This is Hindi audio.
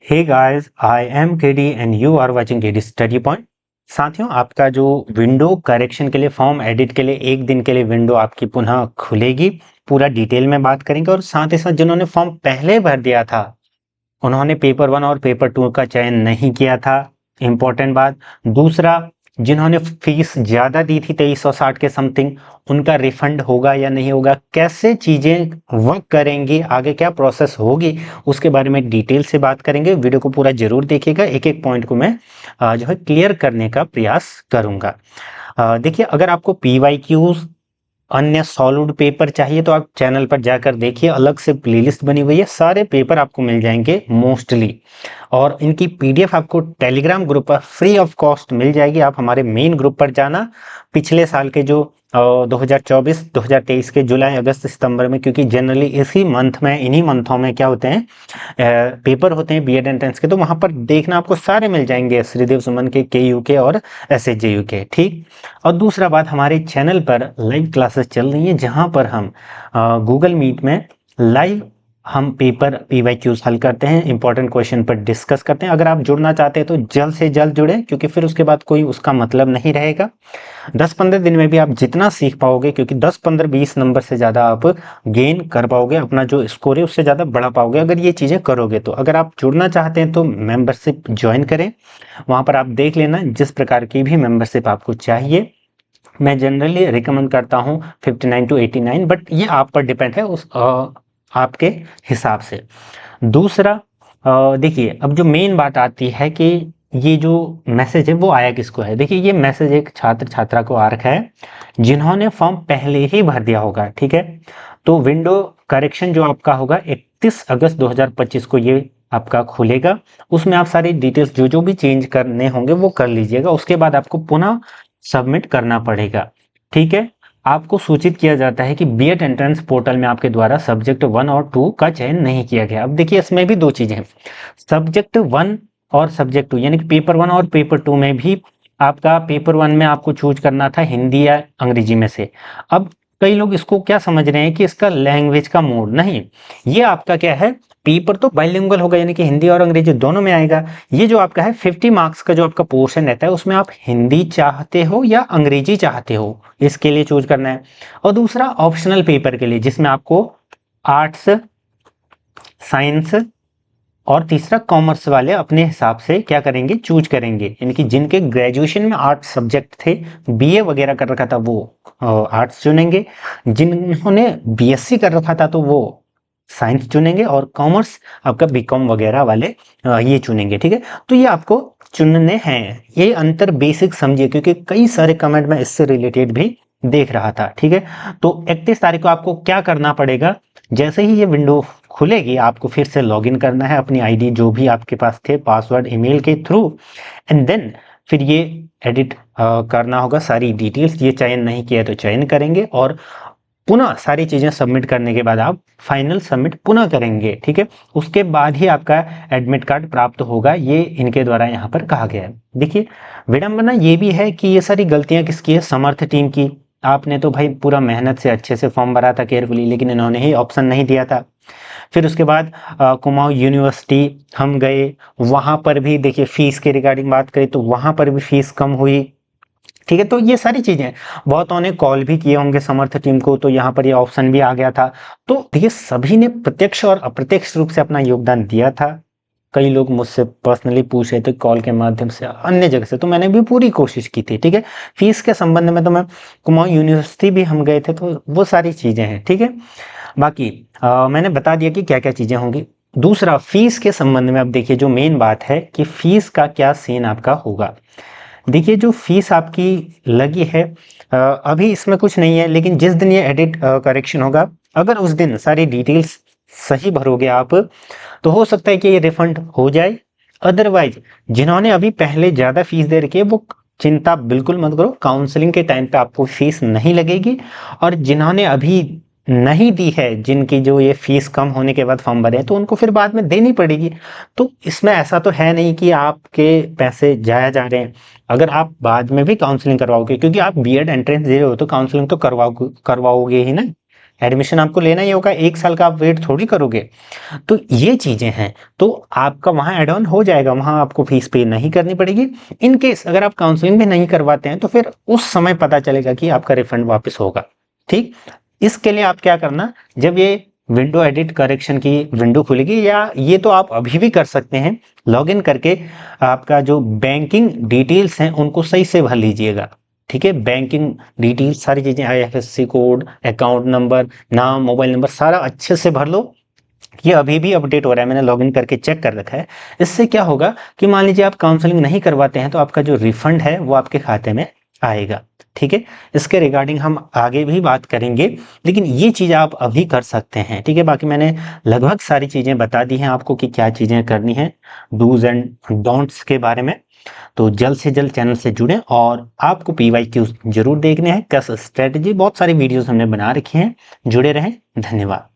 Hey guys, I am KD and you are watching KD study point. साथियों, आपका जो विंडो करेक्शन के लिए फॉर्म एडिट के लिए एक दिन के लिए विंडो आपकी पुनः खुलेगी। पूरा डिटेल में बात करेंगे और साथ ही साथ जिन्होंने फॉर्म पहले भर दिया था उन्होंने पेपर 1 और पेपर 2 का चयन नहीं किया था। इंपॉर्टेंट बात। दूसरा, जिन्होंने फीस ज़्यादा दी थी 2360 के समथिंग, उनका रिफंड होगा या नहीं होगा, कैसे चीज़ें वर्क करेंगी, आगे क्या प्रोसेस होगी, उसके बारे में डिटेल से बात करेंगे। वीडियो को पूरा जरूर देखिएगा, एक एक पॉइंट को मैं जो है क्लियर करने का प्रयास करूंगा। देखिए, अगर आपको पीवाईक्यूज अन्य सॉलिड पेपर चाहिए तो आप चैनल पर जाकर देखिए, अलग से प्लेलिस्ट बनी हुई है, सारे पेपर आपको मिल जाएंगे मोस्टली। और इनकी पीडीएफ आपको टेलीग्राम ग्रुप पर फ्री ऑफ कॉस्ट मिल जाएगी। आप हमारे मेन ग्रुप पर जाना। पिछले साल के जो 2024-2023 के जुलाई अगस्त सितंबर में, क्योंकि जनरली इसी मंथ में, इन्हीं मंथों में क्या होते हैं, पेपर होते हैं बीएड एंट्रेंस के, तो वहां पर देखना आपको सारे मिल जाएंगे, श्रीदेव सुमन के, केयू के और एसएचजेयू के। ठीक। और दूसरा बात, हमारे चैनल पर लाइव क्लासेस चल रही हैं जहां पर हम गूगल मीट में लाइव हम पेपर पीवाईक्यूज हल करते हैं, इंपॉर्टेंट क्वेश्चन पर डिस्कस करते हैं। अगर आप जुड़ना चाहते हैं तो जल्द से जल्द जुड़े, क्योंकि फिर उसके बाद कोई उसका मतलब नहीं रहेगा। 10-15 दिन में भी आप जितना सीख पाओगे, क्योंकि 10-15-20 नंबर से ज़्यादा आप गेन कर पाओगे, अपना जो स्कोर है उससे ज़्यादा बढ़ा पाओगे अगर ये चीज़ें करोगे तो। अगर आप जुड़ना चाहते हैं तो मेंबरशिप ज्वाइन करें, वहाँ पर आप देख लेना जिस प्रकार की भी मेंबरशिप आपको चाहिए। मैं जनरली रिकमेंड करता हूँ 59 to 89, बट ये आप पर डिपेंड है, उस आपके हिसाब से। दूसरा, देखिए, अब जो मेन बात आती है कि ये जो मैसेज है वो आया किसको है। देखिए, ये मैसेज एक छात्र छात्रा को आ रखा है जिन्होंने फॉर्म पहले ही भर दिया होगा। ठीक है। तो विंडो करेक्शन जो आपका होगा 31 अगस्त 2025 को ये आपका खुलेगा। उसमें आप सारी डिटेल्स जो जो भी चेंज करने होंगे वो कर लीजिएगा। उसके बाद आपको पुनः सबमिट करना पड़ेगा। ठीक है। आपको सूचित किया जाता है कि बीएड एंट्रेंस पोर्टल में आपके द्वारा सब्जेक्ट 1 और 2 का चयन नहीं किया गया। अब देखिए, इसमें भी दो चीजें हैं, सब्जेक्ट 1 और सब्जेक्ट 2, यानी कि पेपर 1 और पेपर 2 में भी आपका पेपर 1 में आपको चूज करना था हिंदी या अंग्रेजी में से। अब कई लोग इसको क्या समझ रहे हैं कि इसका लैंग्वेज का मोड नहीं, ये आपका क्या है, पेपर तो बाइलिंगुअल होगा, यानी कि हिंदी और अंग्रेजी दोनों में आएगा। ये जो आपका है 50 मार्क्स का जो आपका पोर्शन रहता है, उसमें आप हिंदी चाहते हो या अंग्रेजी चाहते हो, इसके लिए चूज करना है। और दूसरा, ऑप्शनल पेपर के लिए, जिसमें आपको आर्ट्स, साइंस और तीसरा कॉमर्स वाले अपने हिसाब से क्या करेंगे, चूज करेंगे। यानी कि जिनके ग्रेजुएशन में आर्ट्स सब्जेक्ट थे, बीए वगैरह कर रखा था, वो आर्ट्स चुनेंगे। जिन्होंने बीएससी कर रखा था तो वो साइंस चुनेंगे, और कॉमर्स आपका बीकॉम वगैरह वाले ये चुनेंगे। ठीक है। तो ये आपको चुनने हैं, ये अंतर बेसिक समझिए, क्योंकि कई सारे कमेंट में इससे रिलेटेड भी देख रहा था। ठीक है। तो 31 तारीख को आपको क्या करना पड़ेगा, जैसे ही ये विंडो खुलेगी आपको फिर से लॉगिन करना है अपनी आईडी जो भी आपके पास थे, पासवर्ड ईमेल के थ्रू, एंड देन फिर ये एडिट करना होगा सारी डिटेल्स। ये चयन नहीं किया तो चयन करेंगे, और पुनः सारी चीजें सबमिट करने के बाद आप फाइनल सबमिट पुनः करेंगे। ठीक है। उसके बाद ही आपका एडमिट कार्ड प्राप्त होगा, ये इनके द्वारा यहाँ पर कहा गया है। देखिए, विडंबना ये भी है कि ये सारी गलतियां किसकी है, समर्थ टीम की। आपने तो भाई पूरा मेहनत से अच्छे से फॉर्म भरा था केयरफुली, लेकिन इन्होंने ही ऑप्शन नहीं दिया था। फिर उसके बाद कुमाऊं यूनिवर्सिटी हम गए, वहां पर भी देखिए फीस के रिगार्डिंग बात करें तो वहां पर भी फीस कम हुई। ठीक है। तो ये सारी चीजें, बहुतों ने कॉल भी किए होंगे समर्थ टीम को, तो यहाँ पर ये ऑप्शन भी आ गया था। तो देखिए, सभी ने प्रत्यक्ष और अप्रत्यक्ष रूप से अपना योगदान दिया था। कई लोग मुझसे पर्सनली पूछ रहे थे कॉल के माध्यम से, अन्य जगह से, तो मैंने भी पूरी कोशिश की थी। ठीक है। फीस के संबंध में तो मैं कुमाऊं यूनिवर्सिटी भी हम गए थे, तो वो सारी चीजें हैं। ठीक है। बाकी मैंने बता दिया कि क्या क्या चीजें होंगी। दूसरा, फीस के संबंध में अब देखिए, जो मेन बात है कि फीस का क्या सीन आपका होगा। देखिए, जो फीस आपकी लगी है, अभी इसमें कुछ नहीं है, लेकिन जिस दिन ये एडिट करेक्शन होगा, अगर उस दिन सारी डिटेल्स सही भरोगे आप, तो हो सकता है कि ये रिफंड हो जाए। अदरवाइज जिन्होंने अभी पहले ज्यादा फीस दे रखी है वो चिंता बिल्कुल मत करो, काउंसलिंग के टाइम पे आपको फीस नहीं लगेगी। और जिन्होंने अभी नहीं दी है, जिनकी जो ये फीस कम होने के बाद फॉर्म भरे हैं, तो उनको फिर बाद में देनी पड़ेगी। तो इसमें ऐसा तो है नहीं कि आपके पैसे जाया जा रहे हैं। अगर आप बाद में भी काउंसलिंग करवाओगे, क्योंकि आप बीएड एंट्रेंस दे रहे हो तो काउंसलिंग तो करवाओगे ही ना। एडमिशन आपको लेना ही होगा, 1 साल का आप वेट थोड़ी करोगे। तो ये चीजें हैं, तो आपका वहां एड ऑन हो जाएगा, वहां आपको फीस पे नहीं करनी पड़ेगी। इन केस अगर आप काउंसलिंग भी नहीं करवाते हैं तो फिर उस समय पता चलेगा कि आपका रिफंड वापस होगा। ठीक, इसके लिए आप क्या करना, जब ये विंडो एडिट करेक्शन की विंडो खुलेगी, या ये तो आप अभी भी कर सकते हैं, लॉगिन करके आपका जो बैंकिंग डिटेल्स हैं उनको सही से भर लीजिएगा। ठीक है, बैंकिंग डिटेल्स सारी चीजें, आईएफएससी कोड, अकाउंट नंबर, नाम, मोबाइल नंबर, सारा अच्छे से भर लो। ये अभी भी अपडेट हो रहा है, मैंने लॉगिन करके चेक कर रखा है। इससे क्या होगा कि मान लीजिए आप काउंसलिंग नहीं करवाते हैं तो आपका जो रिफंड है वो आपके खाते में आएगा। ठीक है, इसके रिगार्डिंग हम आगे भी बात करेंगे, लेकिन ये चीज आप अभी कर सकते हैं। ठीक है, बाकी मैंने लगभग सारी चीजें बता दी हैं आपको कि क्या चीजें करनी है, डूज एंड डोंट्स के बारे में। तो जल्द से जल्द चैनल से जुड़ें, और आपको PYQ जरूर देखने हैं, कस स्ट्रेटजी, बहुत सारी वीडियोस हमने बना रखी हैं। जुड़े रहें, धन्यवाद।